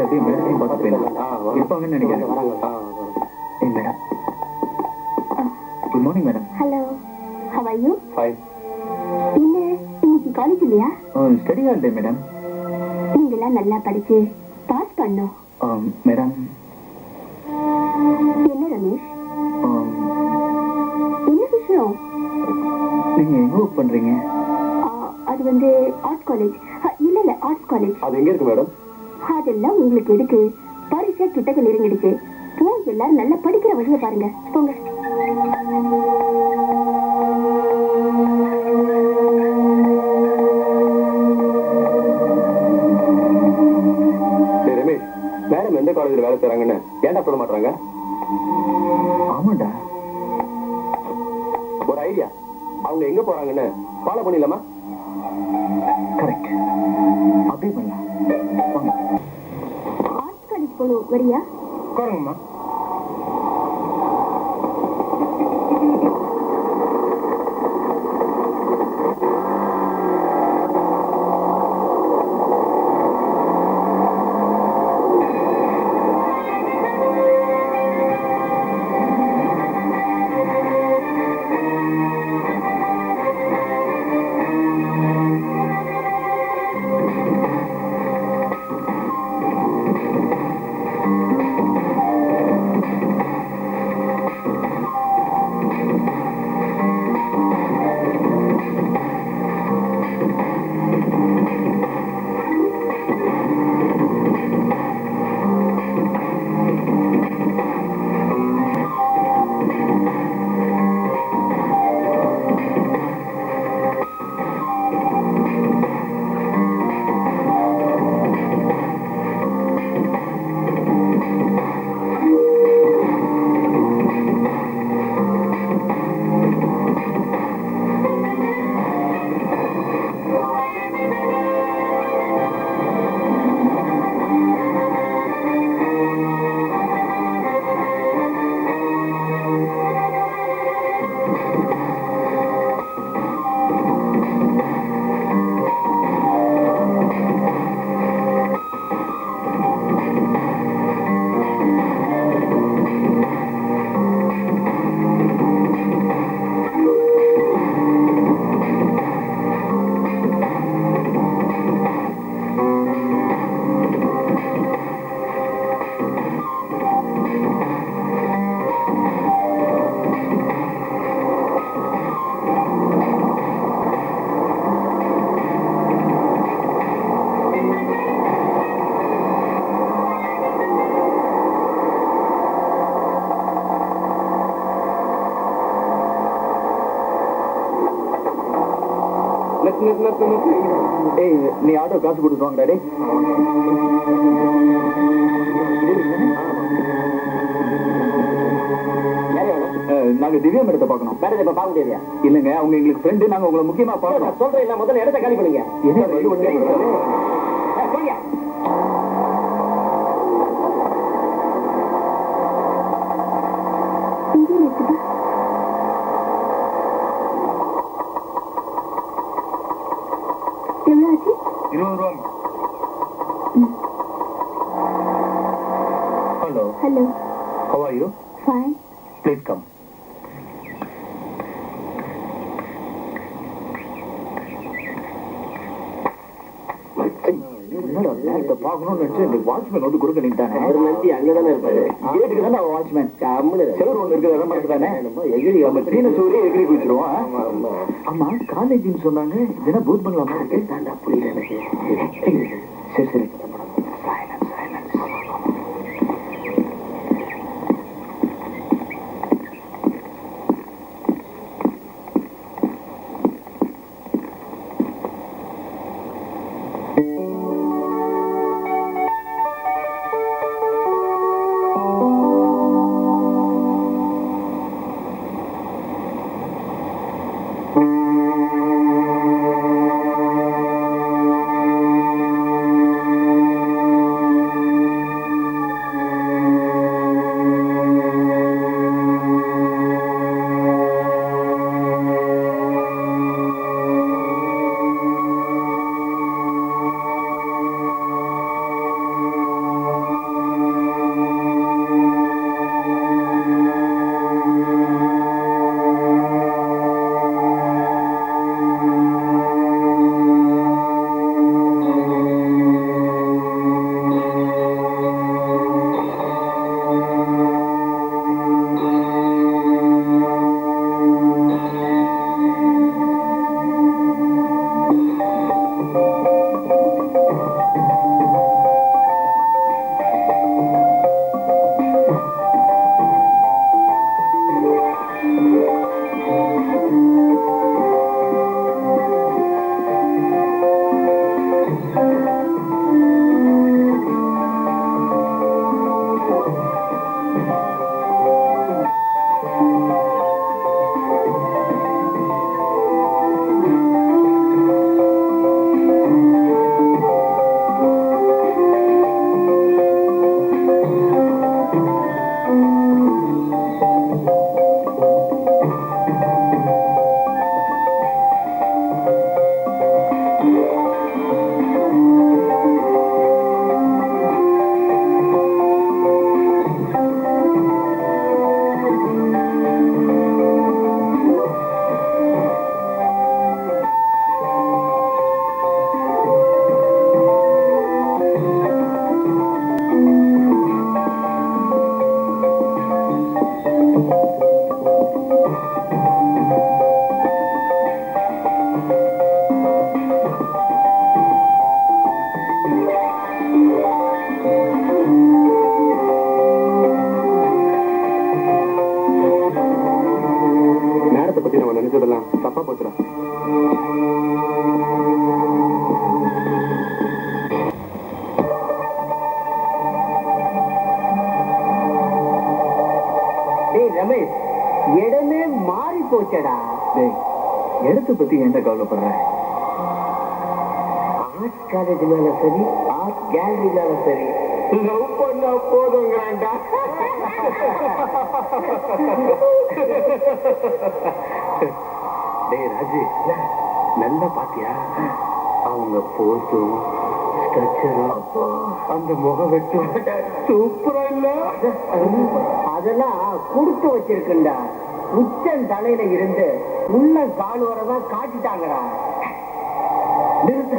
அப்படியே மேடம் பார்த்து போயிடலாம். இருப்பாங்கன்னு நினைக்கிறேன். Madam good morning madam. Hello, how are you? Fine. என்ன இன்னைக்கு காலேஜ் இல்லையா? Study holiday madam. நீங்களாம் நல்லா படிச்சு பாஸ் பண்ணோம். மேடம். என்ன ரமேஷ், என்ன விஷயம்? நீங்க எங்க ஒர்க் பண்றீங்க? அது வந்து ஆர்ட்ஸ் காலேஜ். இல்ல ஆர்ட்ஸ் காலேஜ். அது எங்க இருக்கு மேடம்? அதெல்லாம் உங்களுக்கு எதுக்கு? பரீட்சை கிட்டக்க நெருங்கிடுச்சு. போய் எல்லாரும் நல்லா படிக்கிற வழியை பாருங்க. போங்க. ரமேஷ், மேடம் எந்த காலேஜ்ல வேலை செய்றாங்கன்னு ஏன்டா சொல்ல மாட்டாங்க? ஆமாண்டா, ஒரு ஐடியா. அவங்க எங்க போறாங்கன்னு ஃபாலோ பண்ணிடலாமா? கரெக்ட், அப்படியே பண்ணலாம். ஆர்ட்ஸ் காலேஜ் போகணும், வரியா? உட்காருங்கம்மா. ஏய், நீ ஆட்டோ காசு கொடுத்து வாங்கடா. டேய், நாங்க திவ்யா மேடத்தை பார்க்கணும். மேடம் இப்ப பார்க்க முடியாதா? இல்லங்க, அவங்க எங்களுக்கு ஃப்ரெண்டு. நாங்க உங்களை முக்கியமா பார்க்கணும். சொல்றேன் இல்ல, முதல்ல இடத்த காலி பண்ணுங்க. எவ்வளவு ஆச்சு? 20 ரூபா. Hello. Hello. How are you? Fine. Please come. பார்க்கணும்னு நினைச்சு இந்த வாட்ச்மேன் வந்து கொடுக்க நின்ட்டானே. அங்கதானே இருப்பாரு. கேட்டுக்கு தானே வாட்ச்மேன். செவரு ஒண்ணு இருக்குது, அதான் மட்டும் தானே எகிரி. நம்ம சீன சூரிய எகிரி குதிச்சிருவோம். ஆமா, காலேஜ்னு சொன்னாங்க. இதெல்லாம் பூத் பண்ணலாமா? புரியல எனக்கு. சரி சரி. அப்பா பாத்துறேன். ரமேஷ், இடமே மாறி போச்சடா. இடத்தை பத்தி என்ன கவலைப்படுற? ஆர்ட் காலேஜ்னால சரி, ஆர்ட் கேலரினால சரி, லவ் பண்ணா போதுங்கிறான்டா. டேய் ராஜு, நல்லா பாத்தியா? அவங்க போஸும் ஸ்ட்ரக்சரும் அந்த முகம் வெட்டும் சூப்பரா இல்ல? அதெல்லாம் கொடுத்து வச்சிருக்குண்டா. உச்சன் தலையில இருந்து உள்ள கால் வரதான் காட்டிட்டாங்கடா. நிறுத்த.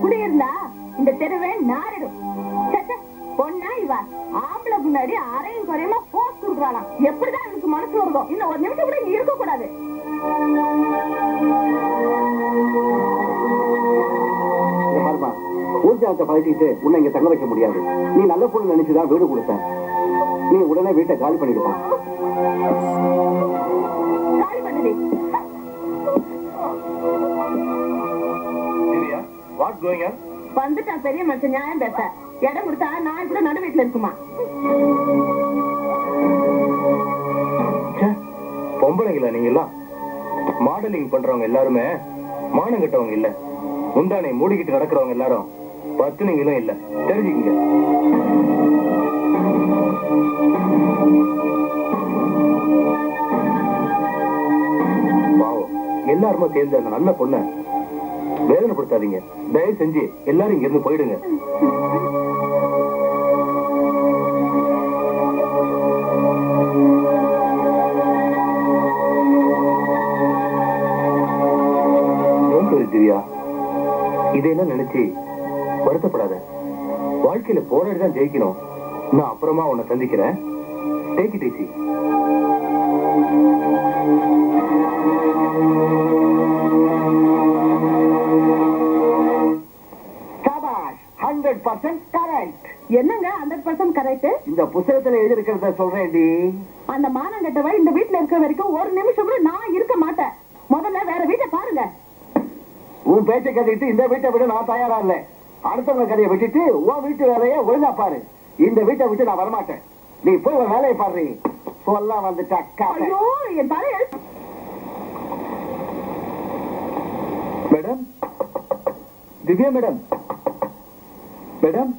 குடியிருந்தா இந்த தெருவே நாரிடும். பொண்ணா இவா ஆம்பளை முன்னாடி அரையும் குறையமா போஸ் கொடுக்குறாளாம். எப்படிதான் எனக்கு மனசு வருதோ? இன்னும் ஒரு நிமிஷம் கூட இங்க இருக்க கூடாது. ஊர்ஜாலத்தை பழகிட்டு உன்னை இங்க தங்க வைக்க முடியாது. நீ நல்ல பொண்ணு நினைச்சுதான் வீடு கொடுத்த. நீ உடனே வீட்டை காலி பண்ணிடுவான். காலி பண்ணுது. What going on? வந்துட்டான் பெரிய மனுஷன் நியாயம் பேச. இடம் கொடுத்தா நான் கூட நடு வீட்டுல இருக்குமா? பொம்பளைங்களா நீங்க எல்லாம்? மாடலிங் பண்றவங்க எல்லாருமே மானம் கட்டவங்க இல்ல. முந்தானை மூடிக்கிட்டு நடக்கிறவங்க எல்லாரும் பத்துனீங்களும் இல்ல. தெரிஞ்சுக்கங்க. பாவம், எல்லாருமே சேர்ந்து அந்த நல்ல பொண்ண வேதனைப்படுத்தாதீங்க. தயவு செஞ்சு எல்லாரும் இங்க இருந்து போயிடுங்க. திவ்யா, இதையெல்லாம் நினைச்சு வருத்தப்படாத. வாழ்க்கையில போராடிதான் ஜெயிக்கணும். நான் அப்புறமா உன்னை சந்திக்கிறேன். Take it easy. என்னங்க 100% கரெக்ட்? இந்த புத்தகத்துல எழுதிருக்கிறத சொல்றேன்டி. அந்த மானங்கட்டவ இந்த வீட்டுல இருக்க வரைக்கும் ஒரு நிமிஷம் கூட நான் இருக்க மாட்டேன். முதல்ல வேற வீட்டை பாருங்க. உன் பேச்சை கட்டிட்டு இந்த வீட்டை விட நான் தயாரா இல்ல. அடுத்தவங்க கதையை விட்டுட்டு உன் வீட்டு வேலையை ஒழுங்கா பாரு. இந்த வீட்டை விட்டு நான் வரமாட்டேன். நீ போய் ஒரு வேலையை பாரு. சொல்ல வந்துட்டா. ஐயோ, என் தலை. Madam, Divya madam, madam.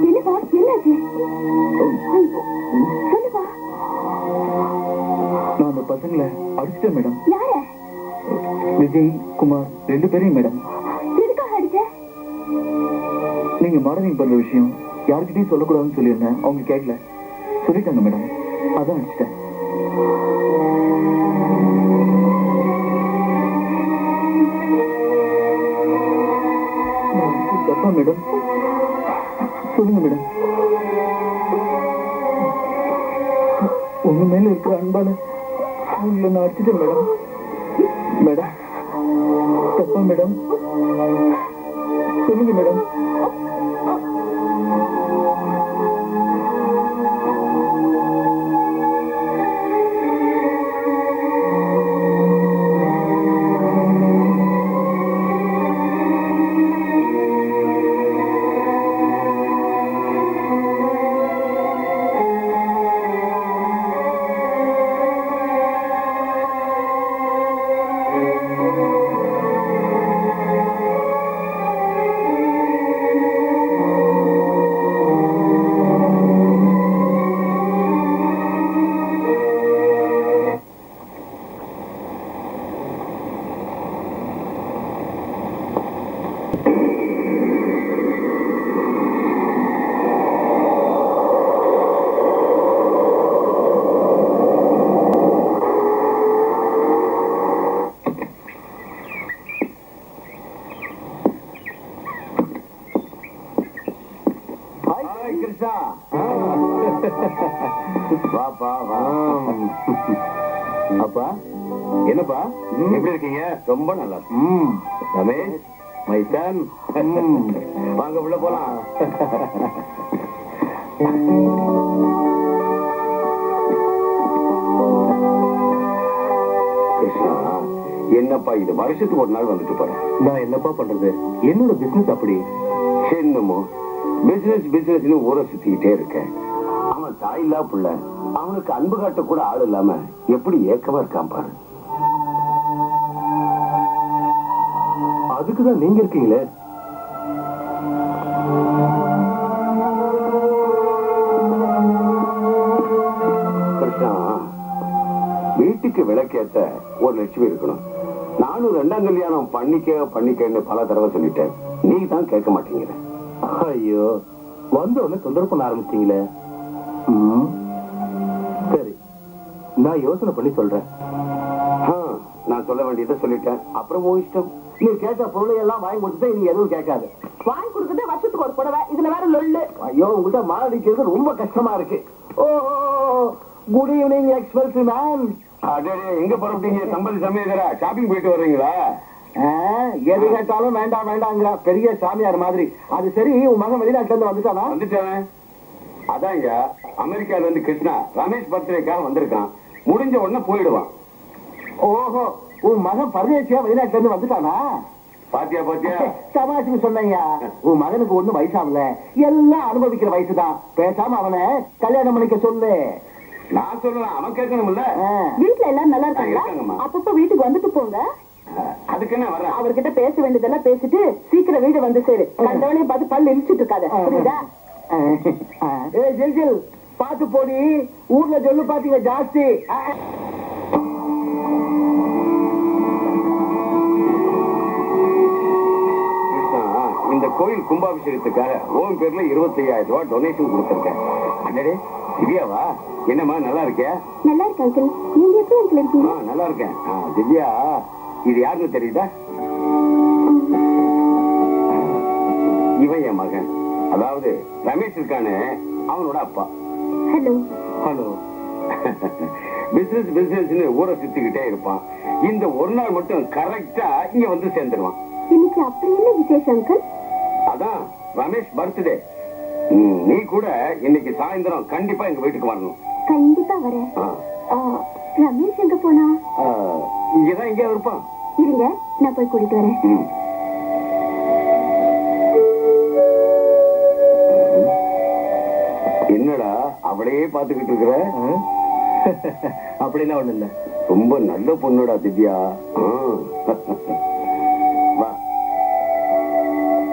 என்னப்பா, என்னாச்சு? சொல்லுப்பா. நான் அந்த பசங்களை அடிச்சிட்டேன் மேடம். யார? விஜய், குமார், 2 பேரையும் மேடம். எதுக்காக அடிச்ச? நீங்க மாடலிங் பண்ற விஷயம் யாருக்கிட்டையும் சொல்லக்கூடாதுன்னு சொல்லியிருந்தேன். அவங்க கேட்கல. சொல்லிட்டாங்க மேடம். அதான் அடிச்சிட்டேன். தப்பா மேடம்? சொல்லுங்க மேடம். உங்க மேல இருக்கிற அன்பால உங்களை நான் அடிச்சிட்டேன் மேடம். மேடம், தப்பா மேடம்? சொல்லுங்க மேடம். பாப்பா என்னப்பா எப்படி இருக்கீங்க? ரொம்ப நல்லா ரமேஷ் மை சன். வாங்க உள்ள போலாம். கிருஷ்ணா, என்னப்பா இது வருஷத்துக்கு ஒரு நாள் வந்துட்டு போறேன். நான் என்னப்பா பண்றது, என்னோட பிசினஸ் அப்படி. என்னமோ பிசினஸ் ஊரை சுத்திக்கிட்டே இருக்கேன். அவன் தாயில்லா புள்ள, அவனுக்கு அன்பு காட்ட கூட ஆள் இல்லாம எப்படி ஏக்கமா இருக்கான் பாரு. அதுக்குதான் நீங்க இருக்கீங்களே. கிருஷ்ணா, வீட்டுக்கு விளக்கேத்த ஒரு லட்சுமி இருக்கணும். நானும் 2ஆம் கல்யாணம் பண்ணிக்கன்னு பல தடவை சொல்லிட்டேன். நீ தான் கேட்க மாட்டீங்கிற. ஐயோ, வந்த உடனே தொந்தரவு பண்ண ஆரம்பிச்சீங்களே. சரி, நான் யோசனை பண்ணி சொல்றேன். நான் சொல்ல வேண்டியதை சொல்லிட்டேன். அப்புறம் இஷ்டம். நீ கேட்ட பொருளை எல்லாம் வாங்கி கொடுத்துட்டு நீ எதுவும் கேட்காது. வாங்கி கொடுக்கறதே வருஷத்துக்கு ஒரு புடவை, இதுல வேற லொல்லு. ஐயோ, உங்ககிட்ட மாடிக்கிறது ரொம்ப கஷ்டமா இருக்கு. ஓ, குட் ஈவினிங் எக்ஸ்பிரஸ் மேன். எங்க புறப்பட்டீங்க? சம்பந்தி சமயத்துல ஷாப்பிங் போயிட்டு வர்றீங்களா? எது கேட்டாலும் வேண்டாம் வேண்டாங்கிற பெரிய சாமியார் மாதிரி. அது சரி, உன் மகன் வெளிநாட்டுல இருந்து வந்துட்டானா? வந்துட்டேன். அதாங்க, அமெரிக்கால இருந்து கிருஷ்ணா ரமேஷ் பர்த்டேக்காக வந்திருக்கான். முடிஞ்ச உடனே போயிடுவான். ஓஹோ, உன் மகன் பரதேசியா வெளிநாட்டுல இருந்து வந்துட்டானா? பாத்தியா தமாஷுக்கு சொன்னையா. உன் மகனுக்கு ஒண்ணும் வயசாகல, எல்லாம் அனுபவிக்கிற வயசுதான். பேசாம அவனை கல்யாணம் பண்ணிக்க சொல்லு. நான் சொல்லலாம், அவன் கேட்கணும்ல. வீட்டுல எல்லாம் நல்லா இருக்காங்க. அப்பப்ப வீட்டுக்கு வந்துட்டு போங்க. அதுக்கு என்ன வர? அவர்கிட்ட பேச வேண்டியதெல்லாம் பேசிட்டு சீக்கிரம் வீடு வந்து சேரு. கண்டவனையும் பார்த்து பல்லு இழிச்சிட்டு இருக்காத, புரியுதா? ஜெல் பாத்து போடி. ஊர்ல சொல்லு பாத்தீங்க ஜாஸ்தி. இந்த கோயில் கும்பாபிஷேகத்துக்காக ஓம் பேர்ல 25,000 ரூபாய் டொனேஷன் கொடுத்திருக்கேன். அண்ணே, திவ்யாவா? என்னம்மா, நல்லா இருக்கியா? நல்லா இருக்கு அங்கிள். நீங்க எப்படி அங்கிள் இருக்கீங்க? நல்லா இருக்கேன். திவ்யா, இது யாருன்னு தெரியுதா? இவன் என் மகன், அதாவது ரமேஷ் இருக்கானே, அவனோட அப்பா. ஹலோ. பிசினஸ் ஊரை சுத்திக்கிட்டே இருப்பான். இந்த ஒரு நாள் மட்டும் கரெக்டா இங்க வந்து சேர்ந்துருவான். இன்னைக்கு அப்படி என்ன விசேஷம் அங்கிள்? அதான் ரமேஷ் பர்த்டே. நீ கூட இன்னைக்கு சாயந்தரம் கண்டிப்பா எங்க வீட்டுக்கு வரணும். கண்டிப்பா வரேன். ரமேஷ் எங்க போனா? இங்கதான் இங்கே இருப்பான். இருங்க, நான் போய் கூட்டிட்டு வரேன். என்னடா அவளையே பாத்துக்கிட்டு இருக்கிற? அப்படின்னா ஒண்ணு இல்ல. ரொம்ப நல்ல பொண்ணுடா திவ்யா.